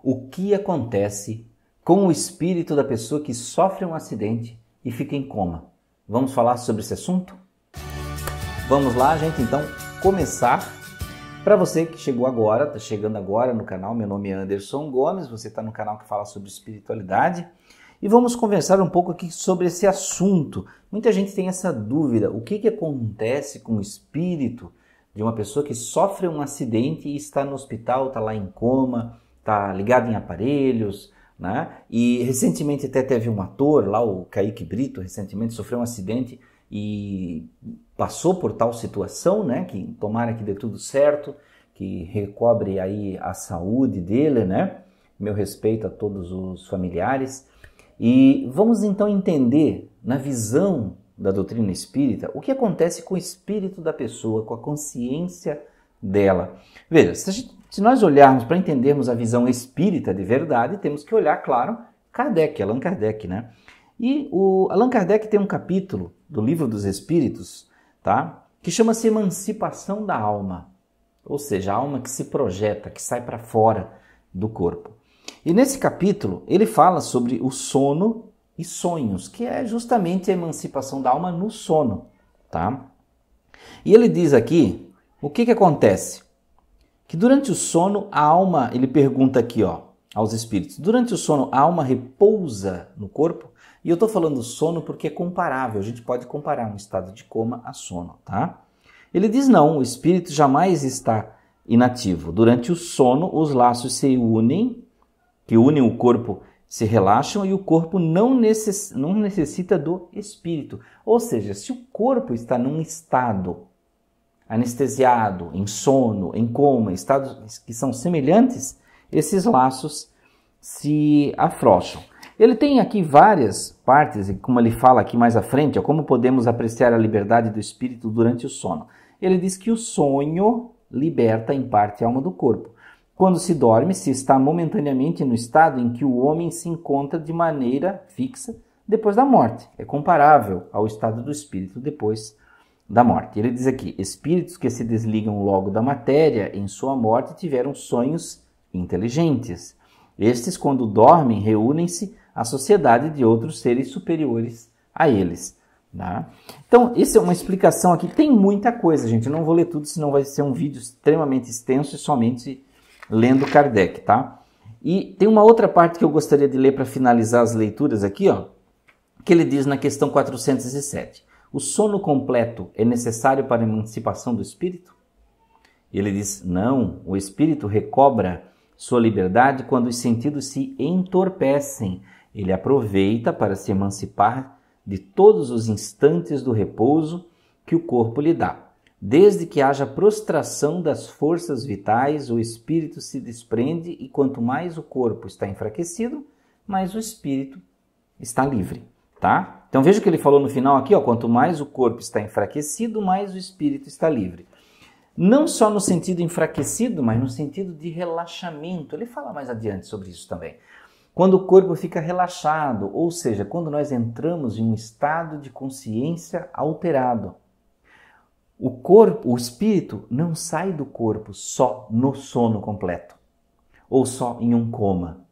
O que acontece com o espírito da pessoa que sofre um acidente e fica em coma? Vamos falar sobre esse assunto? Vamos lá, gente, então começar. Para você que chegou agora, está chegando agora no canal, meu nome é Anderson Gomes, você está no canal que fala sobre espiritualidade e vamos conversar um pouco aqui sobre esse assunto. Muita gente tem essa dúvida, o que acontece com o espírito de uma pessoa que sofre um acidente e está no hospital, está lá em coma, está ligado em aparelhos, né? E recentemente até teve um ator lá, o Kaique Brito, recentemente sofreu um acidente e passou por tal situação, né? Que tomara que dê tudo certo, que recobre aí a saúde dele, né? Meu respeito a todos os familiares. E vamos então entender, na visão da doutrina espírita, o que acontece com o espírito da pessoa, com a consciência dela. Veja, se nós olharmos para entendermos a visão espírita de verdade, temos que olhar, claro, Allan Kardec, né? E o Allan Kardec tem um capítulo do Livro dos Espíritos, tá? Que chama-se Emancipação da Alma, ou seja, a alma que se projeta, que sai para fora do corpo. E nesse capítulo ele fala sobre o sono e sonhos, que é justamente a emancipação da alma no sono, tá? E ele diz aqui, o que acontece? Que durante o sono a alma, ele pergunta aqui, ó, aos espíritos, durante o sono a alma repousa no corpo? E eu estou falando sono porque é comparável, a gente pode comparar um estado de coma a sono, tá? Ele diz não, o espírito jamais está inativo. Durante o sono os laços se unem, que unem o corpo, se relaxam e o corpo não necessita do espírito. Ou seja, se o corpo está num estado anestesiado, em sono, em coma, estados que são semelhantes, esses laços se afrouxam. Ele tem aqui várias partes, como ele fala aqui mais à frente, como podemos apreciar a liberdade do espírito durante o sono. Ele diz que o sonho liberta em parte a alma do corpo. Quando se dorme, se está momentaneamente no estado em que o homem se encontra de maneira fixa depois da morte. É comparável ao estado do espírito depois da morte. Ele diz aqui, espíritos que se desligam logo da matéria em sua morte tiveram sonhos inteligentes. Estes, quando dormem, reúnem-se à sociedade de outros seres superiores a eles. Tá? Então, essa é uma explicação aqui. Tem muita coisa, gente. Eu não vou ler tudo, senão vai ser um vídeo extremamente extenso e somente lendo Kardec, tá? E tem uma outra parte que eu gostaria de ler para finalizar as leituras aqui, ó, que ele diz na questão 407. O sono completo é necessário para a emancipação do espírito? Ele diz, não, o espírito recobra sua liberdade quando os sentidos se entorpecem. Ele aproveita para se emancipar de todos os instantes do repouso que o corpo lhe dá. Desde que haja prostração das forças vitais, o espírito se desprende e quanto mais o corpo está enfraquecido, mais o espírito está livre, tá? Então veja o que ele falou no final aqui, ó, quanto mais o corpo está enfraquecido, mais o espírito está livre. Não só no sentido enfraquecido, mas no sentido de relaxamento. Ele fala mais adiante sobre isso também. Quando o corpo fica relaxado, ou seja, quando nós entramos em um estado de consciência alterado. O espírito não sai do corpo só no sono completo, ou só em um coma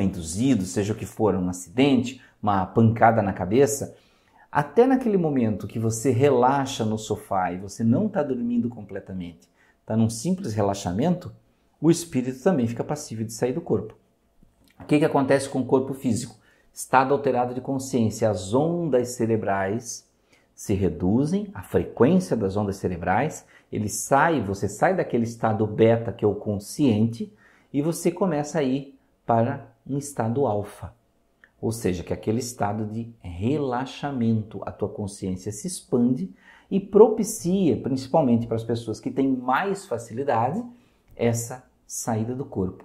induzido, seja o que for, um acidente, uma pancada na cabeça. Até naquele momento que você relaxa no sofá e você não está dormindo completamente, está num simples relaxamento, o espírito também fica passível de sair do corpo. O que acontece com o corpo físico? Estado alterado de consciência, as ondas cerebrais se reduzem, a frequência das ondas cerebrais, você sai daquele estado beta, que é o consciente, e você começa a ir para um estado alfa, ou seja, que é aquele estado de relaxamento. A tua consciência se expande e propicia, principalmente para as pessoas que têm mais facilidade, essa saída do corpo.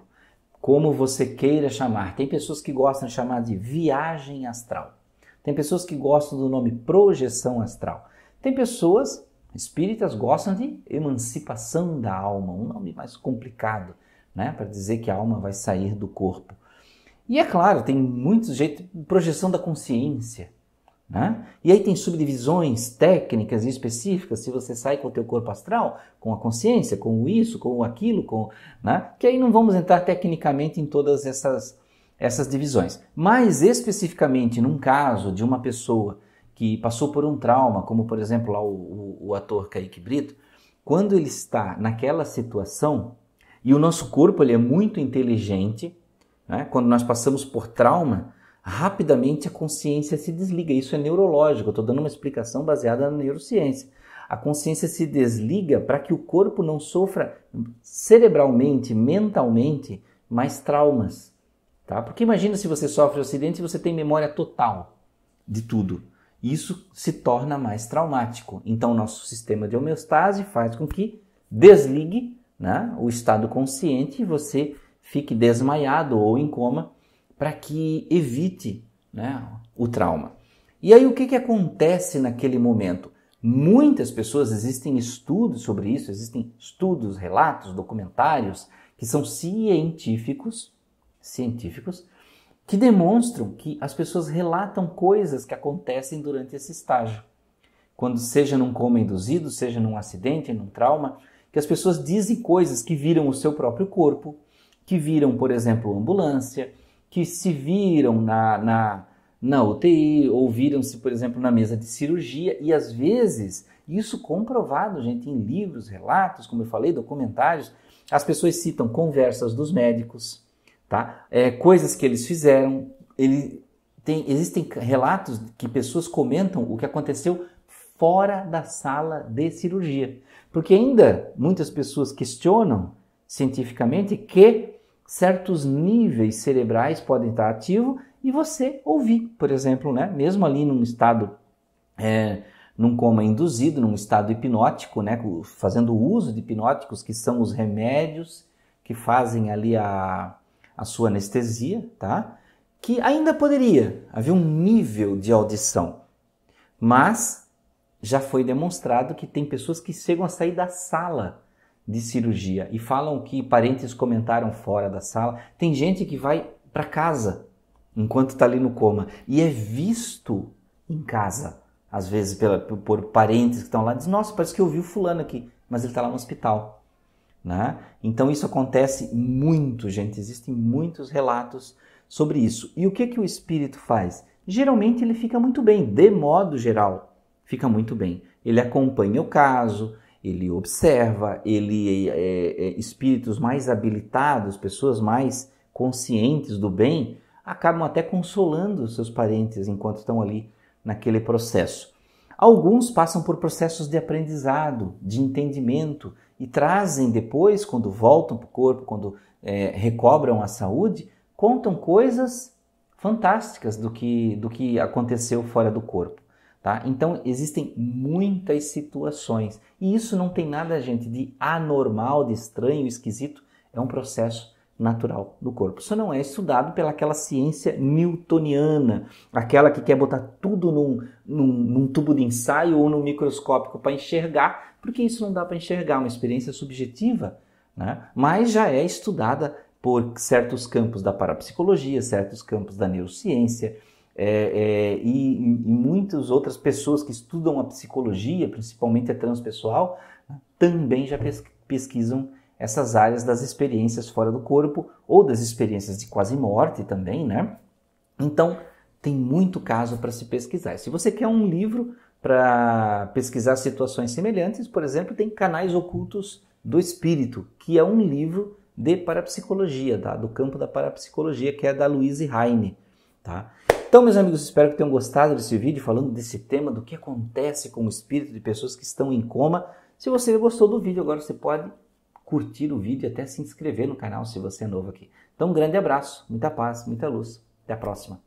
Como você queira chamar, tem pessoas que gostam de chamar de viagem astral. Tem pessoas que gostam do nome projeção astral. Tem pessoas espíritas gostam de emancipação da alma, um nome mais complicado, né, para dizer que a alma vai sair do corpo. E é claro, tem muitos jeitos, projeção da consciência, né? E aí tem subdivisões técnicas e específicas, se você sai com o teu corpo astral, com a consciência, com o isso, com o aquilo, né? Que aí não vamos entrar tecnicamente em todas essas divisões. Mas especificamente num caso de uma pessoa que passou por um trauma, como por exemplo lá o ator Kaique Brito, quando ele está naquela situação, e o nosso corpo ele é muito inteligente, né? Quando nós passamos por trauma, rapidamente a consciência se desliga. Isso é neurológico, eu estou dando uma explicação baseada na neurociência. A consciência se desliga para que o corpo não sofra cerebralmente, mentalmente, mais traumas. Tá? Porque imagina se você sofre um acidente e você tem memória total de tudo. Isso se torna mais traumático. Então, o nosso sistema de homeostase faz com que desligue, né, o estado consciente e você fique desmaiado ou em coma para que evite, né, o trauma. E aí, o que acontece naquele momento? Muitas pessoas, existem estudos sobre isso, existem estudos, relatos, documentários que são científicos, que demonstram que as pessoas relatam coisas que acontecem durante esse estágio. Quando seja num coma induzido, seja num acidente, num trauma, que as pessoas dizem coisas que viram o seu próprio corpo, que viram, por exemplo, ambulância, que se viram na UTI, ou viram-se, por exemplo, na mesa de cirurgia, e às vezes, isso comprovado, gente, em livros, relatos, como eu falei, documentários, as pessoas citam conversas dos médicos, tá? Coisas que eles fizeram. Existem relatos que pessoas comentam o que aconteceu fora da sala de cirurgia. Porque ainda muitas pessoas questionam cientificamente que certos níveis cerebrais podem estar ativos e você ouvir, por exemplo, né? Mesmo ali num estado, num coma induzido, num estado hipnótico, né? Fazendo uso de hipnóticos, que são os remédios que fazem ali a sua anestesia, tá? Que ainda poderia haver um nível de audição, mas já foi demonstrado que tem pessoas que chegam a sair da sala de cirurgia e falam que parentes comentaram fora da sala. Tem gente que vai para casa enquanto está ali no coma e é visto em casa, às vezes por parentes que estão lá, diz, nossa, parece que eu vi o fulano aqui, mas ele está lá no hospital. Né? Então isso acontece muito, gente, existem muitos relatos sobre isso. E o que o espírito faz? Geralmente ele fica muito bem, de modo geral, fica muito bem. Ele acompanha o caso, ele observa, espíritos mais habilitados, pessoas mais conscientes do bem, acabam até consolando seus parentes enquanto estão ali naquele processo. Alguns passam por processos de aprendizado, de entendimento, e trazem depois, quando voltam para o corpo, quando recobram a saúde, contam coisas fantásticas do que aconteceu fora do corpo. Tá? Então, existem muitas situações. E isso não tem nada, gente, de anormal, de estranho, esquisito. É um processo natural do corpo. Isso não é estudado pelaquela ciência newtoniana, aquela que quer botar tudo num tubo de ensaio ou num microscópio para enxergar, porque isso não dá para enxergar, uma experiência subjetiva, né? Mas já é estudada por certos campos da parapsicologia, certos campos da neurociência, e muitas outras pessoas que estudam a psicologia, principalmente a transpessoal, né, também já pesquisam essas áreas das experiências fora do corpo ou das experiências de quase morte também, né? Então, tem muito caso para se pesquisar. Se você quer um livro para pesquisar situações semelhantes, por exemplo, tem Canais Ocultos do Espírito, que é um livro de parapsicologia, tá? Do campo da parapsicologia, que é da Louise Heine, tá? Então, meus amigos, espero que tenham gostado desse vídeo falando desse tema, do que acontece com o espírito de pessoas que estão em coma. Se você gostou do vídeo, agora você pode curtir o vídeo e até se inscrever no canal se você é novo aqui. Então, um grande abraço, muita paz, muita luz. Até a próxima.